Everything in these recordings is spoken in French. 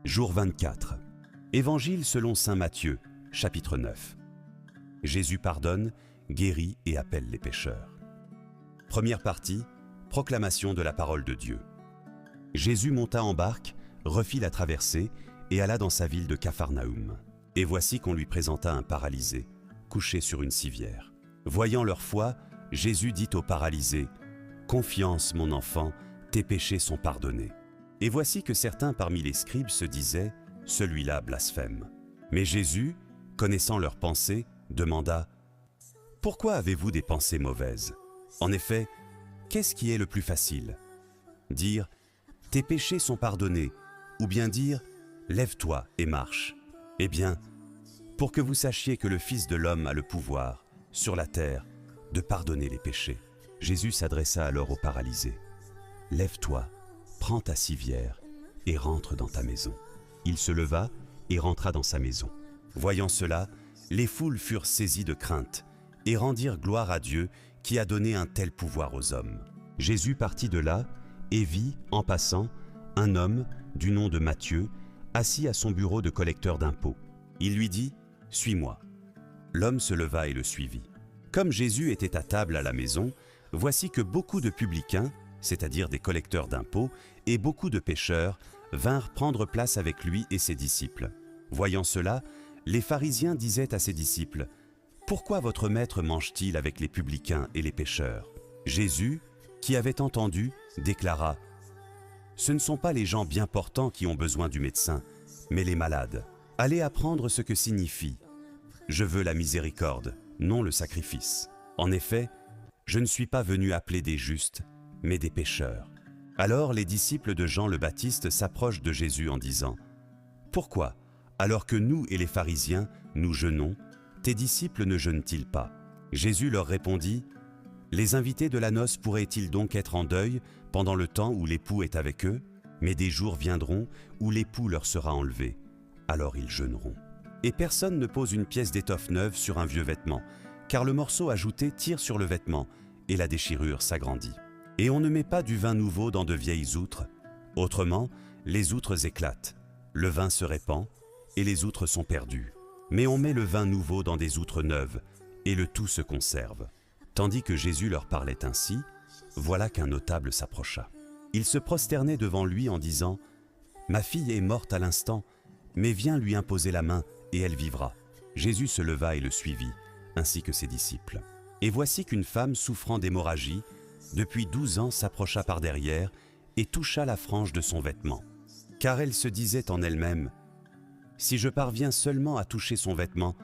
Jour 24. Évangile selon saint Matthieu, chapitre 9. Jésus pardonne, guérit et appelle les pécheurs. Première partie, proclamation de la parole de Dieu. Jésus monta en barque, refit la traversée et alla dans sa ville de Capharnaüm. Et voici qu'on lui présenta un paralysé, couché sur une civière. Voyant leur foi, Jésus dit au paralysé : « Confiance, mon enfant, tes péchés sont pardonnés. » Et voici que certains parmi les scribes se disaient : « Celui-là blasphème. » Mais Jésus, connaissant leurs pensées, demanda : « Pourquoi avez-vous des pensées mauvaises ? En effet, qu'est-ce qui est le plus facile ? Dire : tes péchés sont pardonnés, ou bien dire : lève-toi et marche. Eh bien, pour que vous sachiez que le Fils de l'homme a le pouvoir, sur la terre, de pardonner les péchés. Jésus s'adressa alors au paralysé : lève-toi, prends ta civière et rentre dans ta maison. Il se leva et rentra dans sa maison. Voyant cela, les foules furent saisies de crainte et rendirent gloire à Dieu qui a donné un tel pouvoir aux hommes. Jésus partit de là et vit, en passant, un homme, du nom de Matthieu, assis à son bureau de collecteur d'impôts. Il lui dit : « Suis-moi. » L'homme se leva et le suivit. Comme Jésus était à table à la maison, voici que beaucoup de publicains, c'est-à-dire des collecteurs d'impôts, et beaucoup de pécheurs, vinrent prendre place avec lui et ses disciples. Voyant cela, les pharisiens disaient à ses disciples : « Pourquoi votre maître mange-t-il avec les publicains et les pécheurs ?» Jésus, qui avait entendu, déclara : « Ce ne sont pas les gens bien portants qui ont besoin du médecin, mais les malades. Allez apprendre ce que signifie : je veux la miséricorde, non le sacrifice. En effet, je ne suis pas venu appeler des justes, mais des pécheurs. » Alors les disciples de Jean le Baptiste s'approchent de Jésus en disant : « Pourquoi, alors que nous et les pharisiens, nous jeûnons, tes disciples ne jeûnent-ils pas ?» Jésus leur répondit : « Les invités de la noce pourraient-ils donc être en deuil pendant le temps où l'époux est avec eux ? Mais des jours viendront où l'époux leur sera enlevé. Alors ils jeûneront. Et personne ne pose une pièce d'étoffe neuve sur un vieux vêtement, car le morceau ajouté tire sur le vêtement, et la déchirure s'agrandit. Et on ne met pas du vin nouveau dans de vieilles outres. Autrement, les outres éclatent, le vin se répand, et les outres sont perdues. Mais on met le vin nouveau dans des outres neuves, et le tout se conserve. » Tandis que Jésus leur parlait ainsi, voilà qu'un notable s'approcha. Il se prosternait devant lui en disant : « Ma fille est morte à l'instant, mais viens lui imposer la main, et elle vivra. » Jésus se leva et le suivit, ainsi que ses disciples. Et voici qu'une femme souffrant d'hémorragie, depuis 12 ans, s'approcha par derrière et toucha la frange de son vêtement. Car elle se disait en elle-même : « Si je parviens seulement à toucher son vêtement,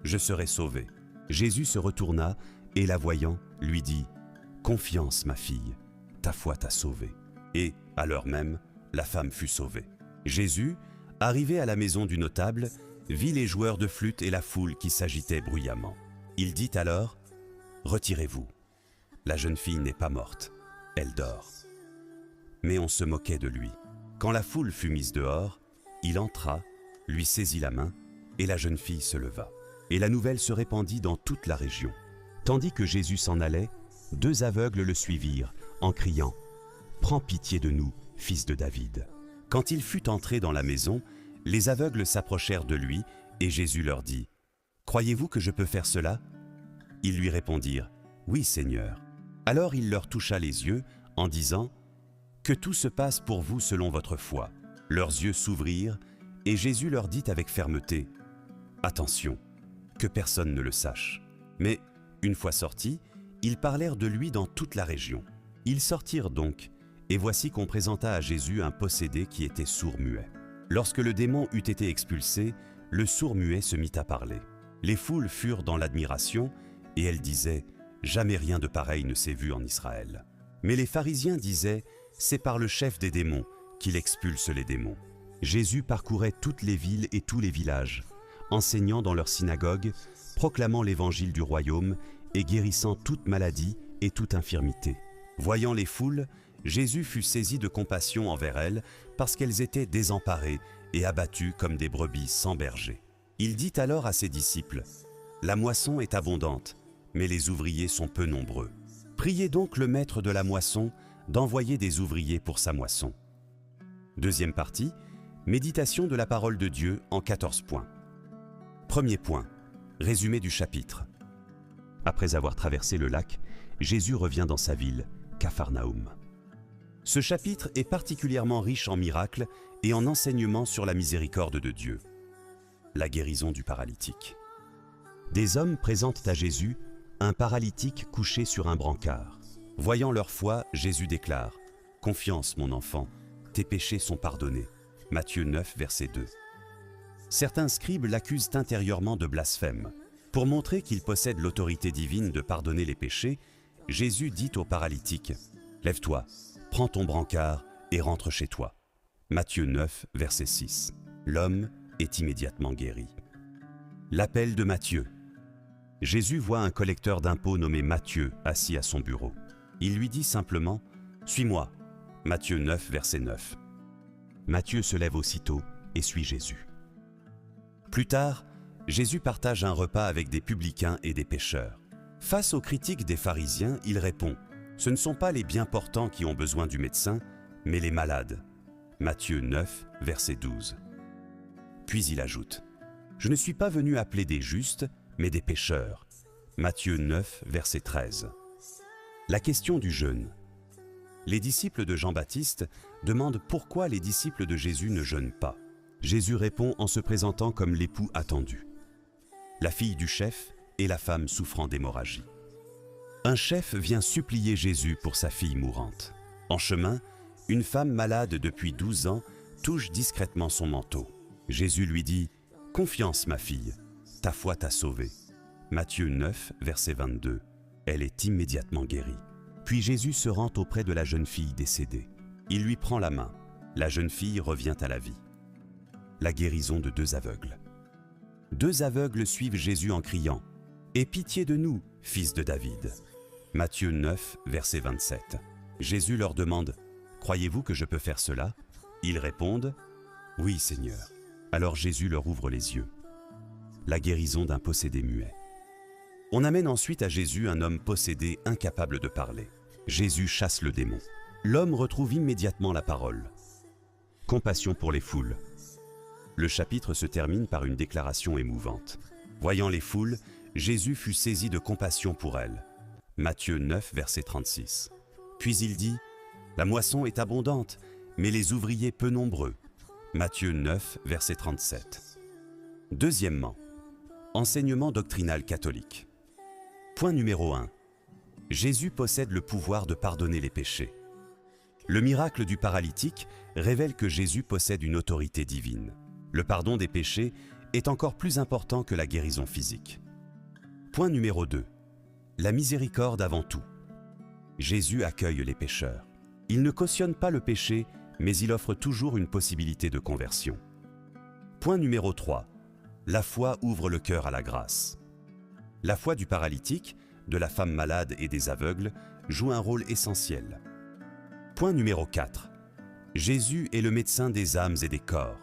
je serai sauvée. » Jésus se retourna et, la voyant, lui dit : « Confiance, ma fille, ta foi t'a sauvée. » Et, à l'heure même, la femme fut sauvée. Jésus, arrivé à la maison du notable, vit les joueurs de flûte et la foule qui s'agitait bruyamment. Il dit alors : « Retirez-vous. La jeune fille n'est pas morte, elle dort. » Mais on se moquait de lui. Quand la foule fut mise dehors, il entra, lui saisit la main, et la jeune fille se leva. Et la nouvelle se répandit dans toute la région. Tandis que Jésus s'en allait, 2 aveugles le suivirent, en criant : « Prends pitié de nous, fils de David. » Quand il fut entré dans la maison, les aveugles s'approchèrent de lui, et Jésus leur dit : « Croyez-vous que je peux faire cela ? » Ils lui répondirent : « Oui, Seigneur. » Alors il leur toucha les yeux, en disant : « Que tout se passe pour vous selon votre foi. » Leurs yeux s'ouvrirent, et Jésus leur dit avec fermeté : « Attention, que personne ne le sache. » Mais, une fois sortis, ils parlèrent de lui dans toute la région. Ils sortirent donc, et voici qu'on présenta à Jésus un possédé qui était sourd-muet. Lorsque le démon eut été expulsé, le sourd-muet se mit à parler. Les foules furent dans l'admiration, et elles disaient : « Jamais rien de pareil ne s'est vu en Israël. » Mais les pharisiens disaient : « C'est par le chef des démons qu'il expulse les démons. » Jésus parcourait toutes les villes et tous les villages, enseignant dans leurs synagogues, proclamant l'évangile du royaume et guérissant toute maladie et toute infirmité. Voyant les foules, Jésus fut saisi de compassion envers elles parce qu'elles étaient désemparées et abattues comme des brebis sans berger. Il dit alors à ses disciples : « La moisson est abondante, mais les ouvriers sont peu nombreux. Priez donc le maître de la moisson d'envoyer des ouvriers pour sa moisson. » Deuxième partie, Méditation de la parole de Dieu en 14 points. Premier point, résumé du chapitre. Après avoir traversé le lac, Jésus revient dans sa ville, Capharnaüm. Ce chapitre est particulièrement riche en miracles et en enseignements sur la miséricorde de Dieu. La guérison du paralytique. Des hommes présentent à Jésus un paralytique couché sur un brancard. Voyant leur foi, Jésus déclare « Confiance, mon enfant, tes péchés sont pardonnés ». Matthieu 9, verset 2. Certains scribes l'accusent intérieurement de blasphème. Pour montrer qu'il possède l'autorité divine de pardonner les péchés, Jésus dit au paralytique « Lève-toi, prends ton brancard et rentre chez toi ». Matthieu 9, verset 6. L'homme est immédiatement guéri. L'appel de Matthieu. Jésus voit un collecteur d'impôts nommé Matthieu assis à son bureau. Il lui dit simplement « Suis-moi ». Matthieu 9, verset 9. Matthieu se lève aussitôt et suit Jésus. Plus tard, Jésus partage un repas avec des publicains et des pécheurs. Face aux critiques des pharisiens, il répond « Ce ne sont pas les bien portants qui ont besoin du médecin, mais les malades ». Matthieu 9, verset 12. Puis il ajoute « Je ne suis pas venu appeler des justes, mais des pécheurs ». Matthieu 9, verset 13. La question du jeûne. Les disciples de Jean-Baptiste demandent pourquoi les disciples de Jésus ne jeûnent pas. Jésus répond en se présentant comme l'époux attendu. La fille du chef et la femme souffrant d'hémorragie. Un chef vient supplier Jésus pour sa fille mourante. En chemin, une femme malade depuis 12 ans touche discrètement son manteau. Jésus lui dit « Confiance, ma fille, ta foi t'a sauvée ». Matthieu 9, verset 22. Elle est immédiatement guérie. Puis Jésus se rend auprès de la jeune fille décédée. Il lui prend la main. La jeune fille revient à la vie. La guérison de 2 aveugles. 2 aveugles suivent Jésus en criant « Aie pitié de nous, fils de David ». Matthieu 9, verset 27. Jésus leur demande « Croyez-vous que je peux faire cela ?» Ils répondent « Oui, Seigneur ». Alors Jésus leur ouvre les yeux. La guérison d'un possédé muet. On amène ensuite à Jésus un homme possédé incapable de parler. Jésus chasse le démon. L'homme retrouve immédiatement la parole. Compassion pour les foules. Le chapitre se termine par une déclaration émouvante. Voyant les foules, Jésus fut saisi de compassion pour elles. Matthieu 9, verset 36. Puis il dit « La moisson est abondante, mais les ouvriers peu nombreux ». Matthieu 9, verset 37. Deuxièmement, enseignement doctrinal catholique. Point numéro 1. Jésus possède le pouvoir de pardonner les péchés. Le miracle du paralytique révèle que Jésus possède une autorité divine. Le pardon des péchés est encore plus important que la guérison physique. Point numéro 2. La miséricorde avant tout. Jésus accueille les pécheurs. Il ne cautionne pas le péché, mais il offre toujours une possibilité de conversion. Point numéro 3. La foi ouvre le cœur à la grâce. La foi du paralytique, de la femme malade et des aveugles joue un rôle essentiel. Point numéro 4. Jésus est le médecin des âmes et des corps.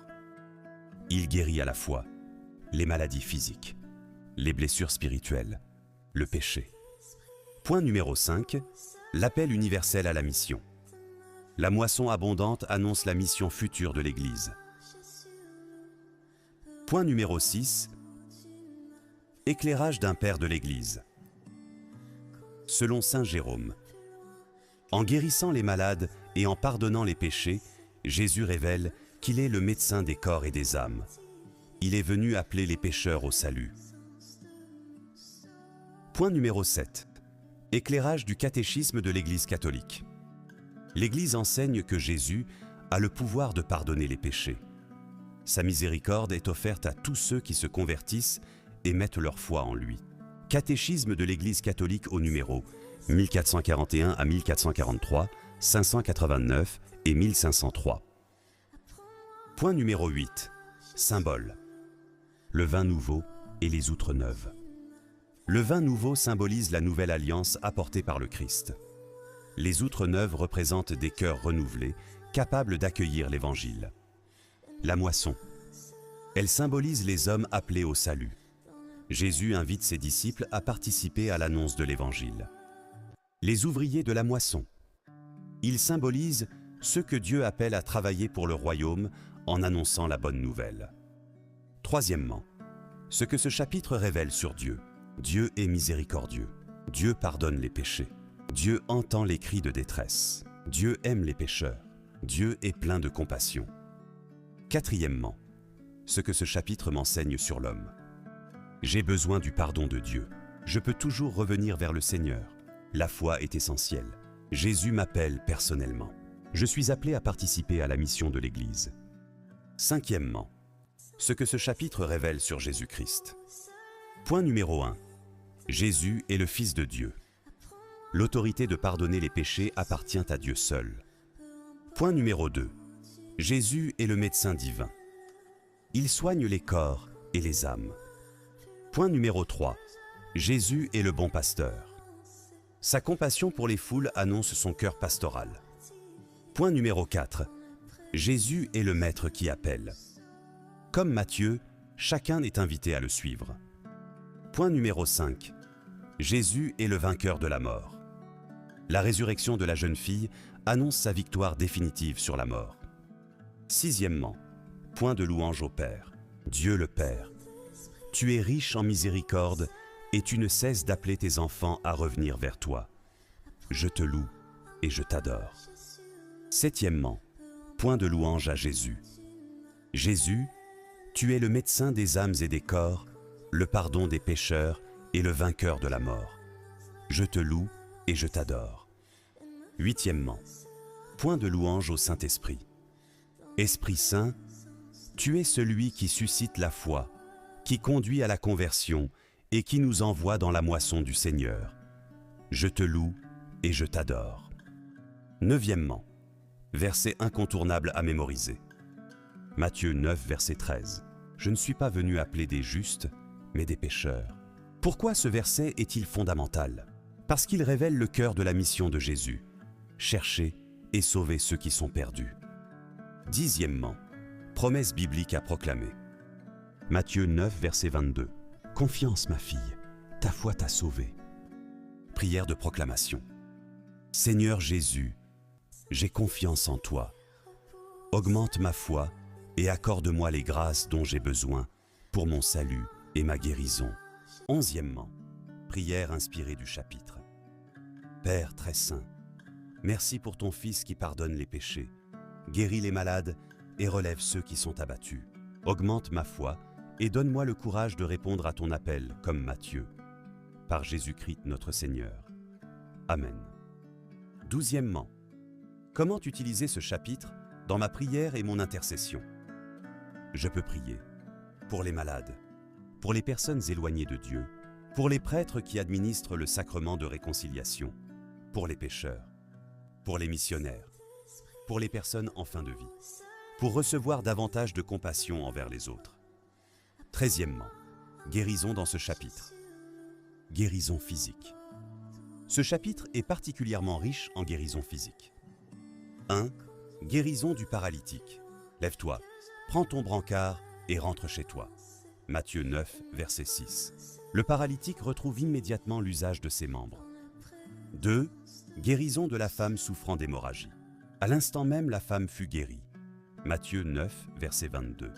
Il guérit à la fois les maladies physiques, les blessures spirituelles, le péché. Point numéro 5. L'appel universel à la mission. La moisson abondante annonce la mission future de l'Église. Point numéro 6. Éclairage d'un père de l'Église. Selon saint Jérôme, en guérissant les malades et en pardonnant les péchés, Jésus révèle qu'il est le médecin des corps et des âmes. Il est venu appeler les pécheurs au salut. Point numéro 7. Éclairage du catéchisme de l'Église catholique. L'Église enseigne que Jésus a le pouvoir de pardonner les péchés. Sa miséricorde est offerte à tous ceux qui se convertissent et mettent leur foi en lui. Catéchisme de l'Église catholique au numéro 1441 à 1443, 589 et 1503. Point numéro 8. Symbole. Le vin nouveau et les outres neuves. Le vin nouveau symbolise la nouvelle alliance apportée par le Christ. Les outres neuves représentent des cœurs renouvelés, capables d'accueillir l'Évangile. La moisson. Elle symbolise les hommes appelés au salut. Jésus invite ses disciples à participer à l'annonce de l'Évangile. Les ouvriers de la moisson. Ils symbolisent ceux que Dieu appelle à travailler pour le royaume en annonçant la bonne nouvelle. Troisièmement, ce que ce chapitre révèle sur Dieu. Dieu est miséricordieux. Dieu pardonne les péchés. Dieu entend les cris de détresse. Dieu aime les pécheurs. Dieu est plein de compassion. Quatrièmement, ce que ce chapitre m'enseigne sur l'homme. J'ai besoin du pardon de Dieu. Je peux toujours revenir vers le Seigneur. La foi est essentielle. Jésus m'appelle personnellement. Je suis appelé à participer à la mission de l'Église. Cinquièmement, ce que ce chapitre révèle sur Jésus-Christ. Point numéro 1. Jésus est le Fils de Dieu. L'autorité de pardonner les péchés appartient à Dieu seul. Point numéro 2. Jésus est le médecin divin. Il soigne les corps et les âmes. Point numéro 3. Jésus est le bon pasteur. Sa compassion pour les foules annonce son cœur pastoral. Point numéro 4. Jésus est le maître qui appelle. Comme Matthieu, chacun est invité à le suivre. Point numéro 5. Jésus est le vainqueur de la mort. La résurrection de la jeune fille annonce sa victoire définitive sur la mort. Sixièmement, point de louange au Père. Dieu le Père. Tu es riche en miséricorde et tu ne cesses d'appeler tes enfants à revenir vers toi. Je te loue et je t'adore. Septièmement, point de louange à Jésus. Jésus, tu es le médecin des âmes et des corps, le pardon des pécheurs et le vainqueur de la mort. Je te loue et je t'adore. Huitièmement, point de louange au Saint-Esprit. Esprit Saint, tu es celui qui suscite la foi, qui conduit à la conversion et qui nous envoie dans la moisson du Seigneur. Je te loue et je t'adore. Neuvièmement, verset incontournable à mémoriser. Matthieu 9, verset 13. Je ne suis pas venu appeler des justes, mais des pécheurs. Pourquoi ce verset est-il fondamental? Parce qu'il révèle le cœur de la mission de Jésus. Chercher et sauver ceux qui sont perdus. Dixièmement, promesse biblique à proclamer. Matthieu 9, verset 22. Confiance, ma fille, ta foi t'a sauvée. Prière de proclamation. Seigneur Jésus, j'ai confiance en toi. Augmente ma foi et accorde-moi les grâces dont j'ai besoin pour mon salut et ma guérison. Onzièmement, prière inspirée du chapitre. Père très saint, merci pour ton Fils qui pardonne les péchés, guérit les malades et relève ceux qui sont abattus. Augmente ma foi et donne-moi le courage de répondre à ton appel comme Matthieu. Par Jésus-Christ notre Seigneur. Amen. Douzièmement, comment utiliser ce chapitre dans ma prière et mon intercession? Je peux prier pour les malades, pour les personnes éloignées de Dieu, pour les prêtres qui administrent le sacrement de réconciliation, pour les pécheurs, pour les missionnaires, pour les personnes en fin de vie, pour recevoir davantage de compassion envers les autres. Treizièmement, guérison dans ce chapitre. Guérison physique. Ce chapitre est particulièrement riche en guérison physique. 1. Guérison du paralytique. Lève-toi, prends ton brancard et rentre chez toi. Matthieu 9, verset 6. Le paralytique retrouve immédiatement l'usage de ses membres. 2. Guérison de la femme souffrant d'hémorragie. À l'instant même, la femme fut guérie. Matthieu 9, verset 22.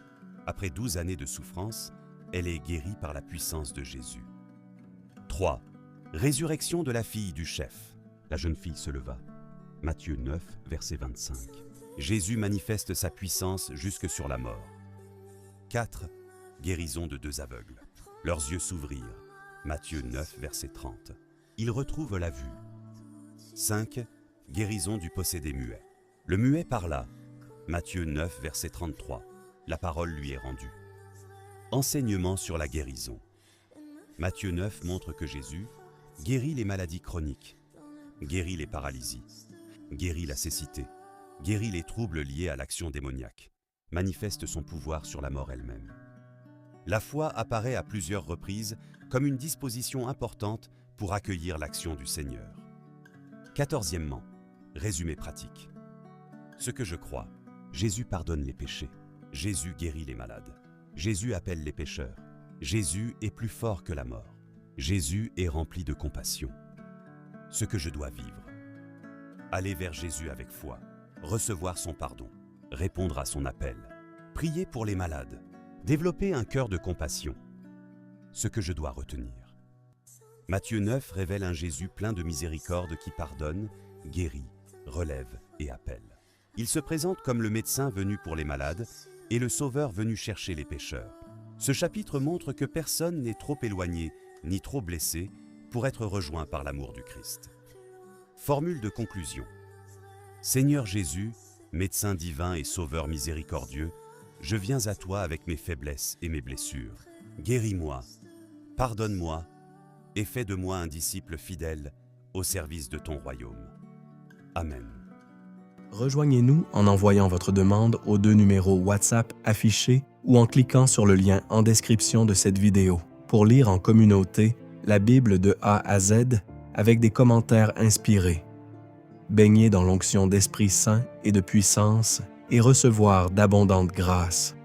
Après 12 années de souffrance, elle est guérie par la puissance de Jésus. 3. Résurrection de la fille du chef. La jeune fille se leva. Matthieu 9, verset 25. Jésus manifeste sa puissance jusque sur la mort. 4. Guérison de 2 aveugles. Leurs yeux s'ouvrirent. Matthieu 9, verset 30. Ils retrouvent la vue. 5. Guérison du possédé muet. Le muet parla. Matthieu 9, verset 33. La parole lui est rendue. Enseignement sur la guérison. Matthieu 9 montre que Jésus guérit les maladies chroniques, guérit les paralysies, guérit la cécité, guérit les troubles liés à l'action démoniaque, manifeste son pouvoir sur la mort elle-même. La foi apparaît à plusieurs reprises comme une disposition importante pour accueillir l'action du Seigneur. 14e, résumé pratique. Ce que je crois, Jésus pardonne les péchés, Jésus guérit les malades, Jésus appelle les pécheurs, Jésus est plus fort que la mort, Jésus est rempli de compassion. Ce que je dois vivre, aller vers Jésus avec foi, recevoir son pardon, répondre à son appel, Priez pour les malades. Développez un cœur de compassion. Ce que je dois retenir. Matthieu 9 révèle un Jésus plein de miséricorde qui pardonne, guérit, relève et appelle. Il se présente comme le médecin venu pour les malades et le sauveur venu chercher les pécheurs. Ce chapitre montre que personne n'est trop éloigné ni trop blessé pour être rejoint par l'amour du Christ. Formule de conclusion. Seigneur Jésus, médecin divin et sauveur miséricordieux, je viens à toi avec mes faiblesses et mes blessures. Guéris-moi, pardonne-moi et fais de moi un disciple fidèle au service de ton royaume. Amen. Rejoignez-nous en envoyant votre demande aux 2 numéros WhatsApp affichés ou en cliquant sur le lien en description de cette vidéo pour lire en communauté la Bible de A à Z avec des commentaires inspirés. Baignez dans l'onction d'Esprit Saint et de puissance et recevoir d'abondantes grâces.